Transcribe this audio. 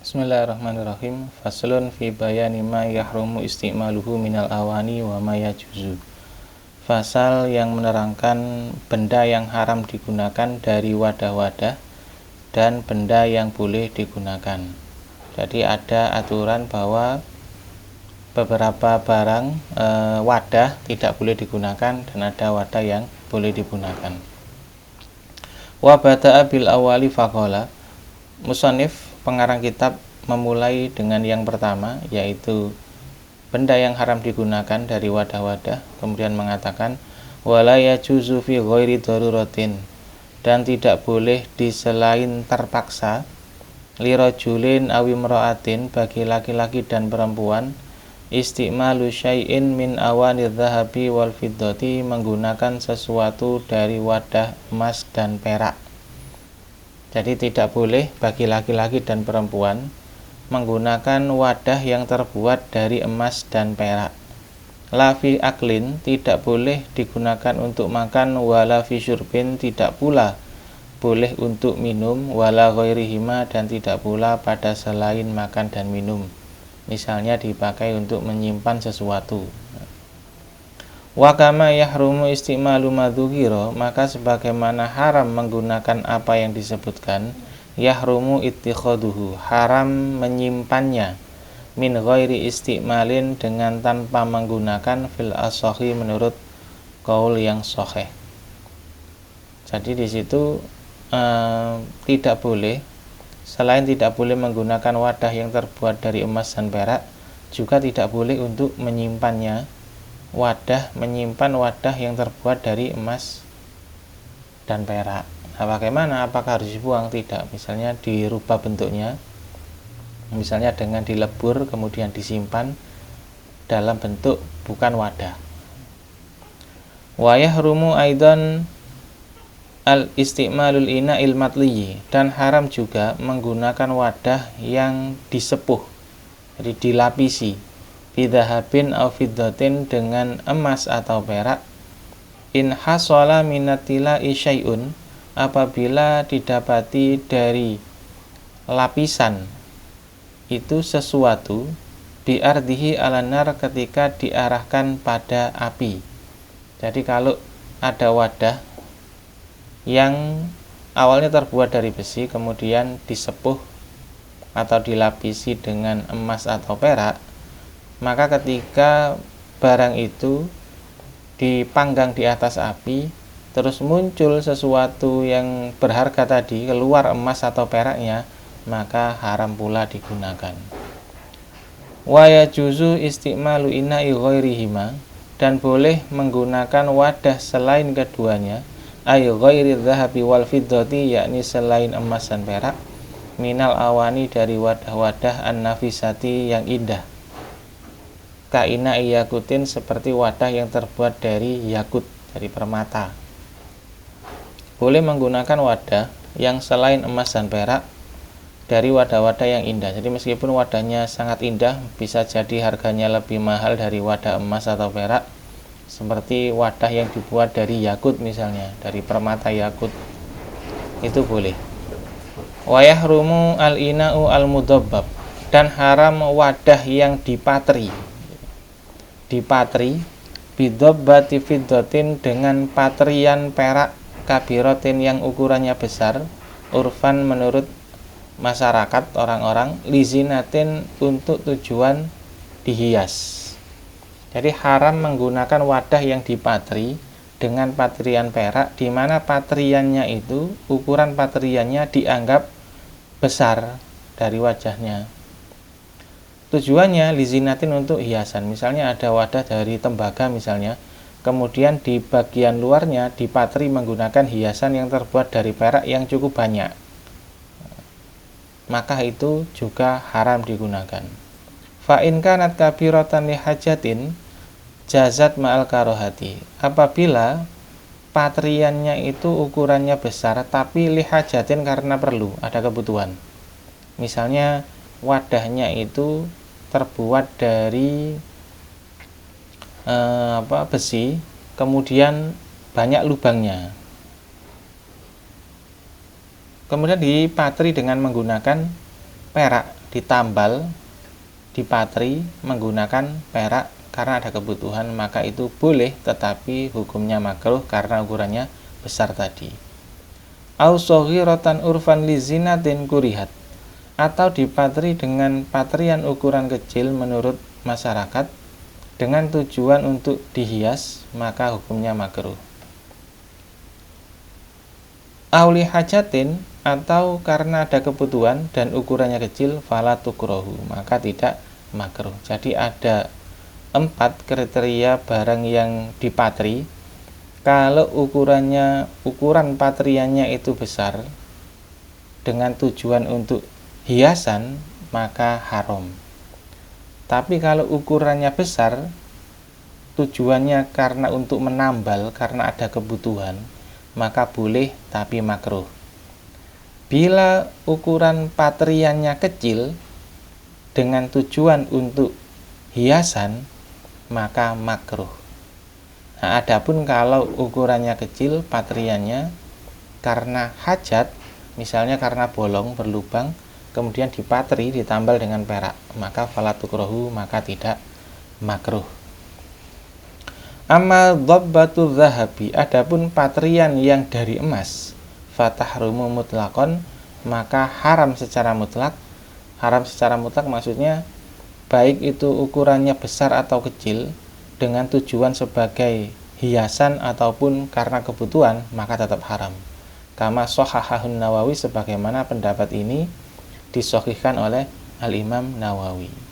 Bismillahirrahmanirrahim. Faslun fi bayani ma yahrumu isti'maluhu minal awani wa ma yajuzu. Fasal yang menerangkan benda yang haram digunakan dari wadah-wadah dan benda yang boleh digunakan. Jadi ada aturan bahwa beberapa barang wadah tidak boleh digunakan dan ada wadah yang boleh digunakan. Wa bada'a bil awali faqala. Musannif pengarang kitab memulai dengan yang pertama, yaitu benda yang haram digunakan dari wadah-wadah, kemudian mengatakan wala yajuzu fi ghairi daruratin, dan tidak boleh di selain terpaksa, lirajulin awi imra'atin, bagi laki-laki dan perempuan, isti'malu syai'in min awani dhahabi wal fiddati, menggunakan sesuatu dari wadah emas dan perak. Jadi tidak boleh bagi laki-laki dan perempuan menggunakan wadah yang terbuat dari emas dan perak. La fi aklin, tidak boleh digunakan untuk makan, wala fi syurbin, tidak pula boleh untuk minum, wala ghairihima, dan tidak pula pada selain makan dan minum. Misalnya dipakai untuk menyimpan sesuatu. Wa kama yahrumu isti'malu madzuhira, maka sebagaimana haram menggunakan apa yang disebutkan, yahrumu ittikhaduhu, haram menyimpannya, min ghairi isti'malin, dengan tanpa menggunakan, fil asohi, menurut qaul yang sahih. Jadi di situ tidak boleh, selain tidak boleh menggunakan wadah yang terbuat dari emas dan perak, juga tidak boleh untuk menyimpannya, menyimpan wadah yang terbuat dari emas dan perak. Nah, bagaimana? Apakah harus dibuang? Tidak. Misalnya dirubah bentuknya, misalnya dengan dilebur kemudian disimpan dalam bentuk bukan wadah. Wa yahrumu aidan al isti'malul ina'il matliyi, dan haram juga menggunakan wadah yang disepuh, jadi dilapisi, bidhahabin aw fiddatin, dengan emas atau perak, in hasala minatila isyai'un, apabila didapati dari lapisan itu sesuatu, biardihi alanar, ketika diarahkan pada api. Jadi kalau ada wadah yang awalnya terbuat dari besi, kemudian disepuh atau dilapisi dengan emas atau perak, maka ketika barang itu dipanggang di atas api, terus muncul sesuatu yang berharga tadi, keluar emas atau peraknya, maka haram pula digunakan. Wa yajuzu isti'malu ina'i ghairihima, dan boleh menggunakan wadah selain keduanya, ay ghairi dhahabi wal fiddati, yakni selain emas dan perak, minal awani, dari wadah-wadah an-nafisati, yang indah, kaina yakutin, seperti wadah yang terbuat dari yakut, dari permata. Boleh menggunakan wadah yang selain emas dan perak dari wadah-wadah yang indah. Jadi meskipun wadahnya sangat indah, bisa jadi harganya lebih mahal dari wadah emas atau perak, seperti wadah yang dibuat dari yakut, misalnya dari permata yakut, itu boleh. Wa yahrumu al-ina'u al-mudabbab, dan haram wadah yang dipatri, bidobbati fiddatin, dengan patrian perak, kabirotin, yang ukurannya besar, urfan, menurut masyarakat orang-orang, lizinatin, untuk tujuan dihias. Jadi haram menggunakan wadah yang dipatri dengan patrian perak, di mana patriannya itu, ukuran patriannya dianggap besar dari wajahnya. Tujuannya lizinatin, untuk hiasan. Misalnya ada wadah dari tembaga misalnya, kemudian di bagian luarnya dipatri menggunakan hiasan yang terbuat dari perak yang cukup banyak, maka itu juga haram digunakan. Fa in kanat kabiratan li hajatin jazat ma'al karohati, apabila patriannya itu ukurannya besar tapi li hajatin, karena perlu, ada kebutuhan. Misalnya wadahnya itu terbuat dari besi, kemudian banyak lubangnya, kemudian dipatri dengan menggunakan perak ditambal, dipatri menggunakan perak karena ada kebutuhan, maka itu boleh, tetapi hukumnya makruh karena ukurannya besar tadi. Au shaghiratan urfan li zinatin kurihat, atau dipatri dengan patrian ukuran kecil menurut masyarakat dengan tujuan untuk dihias, maka hukumnya makruh. Auli hajatin, atau karena ada kebutuhan dan ukurannya kecil, fala tukrohu, maka tidak makruh. Jadi ada 4 kriteria barang yang dipatri. Kalau ukuran patriannya itu besar dengan tujuan untuk hiasan, maka haram. Tapi kalau ukurannya besar, tujuannya karena untuk menambal, karena ada kebutuhan, maka boleh tapi makruh. Bila ukuran patriannya kecil dengan tujuan untuk hiasan, maka makruh. Nah, adapun kalau ukurannya kecil patriannya karena hajat, misalnya karena bolong berlubang, kemudian dipatri ditambal dengan perak, maka fala tukrohu, maka tidak makruh. Amma dhabbatu dzahabi, adapun patrian yang dari emas, fatahrumu mutlaqon, maka haram secara mutlak. Haram secara mutlak maksudnya baik itu ukurannya besar atau kecil dengan tujuan sebagai hiasan ataupun karena kebutuhan, maka tetap haram. Kama shahahahun Nawawi, sebagaimana pendapat ini disahihkan oleh Al-Imam Nawawi.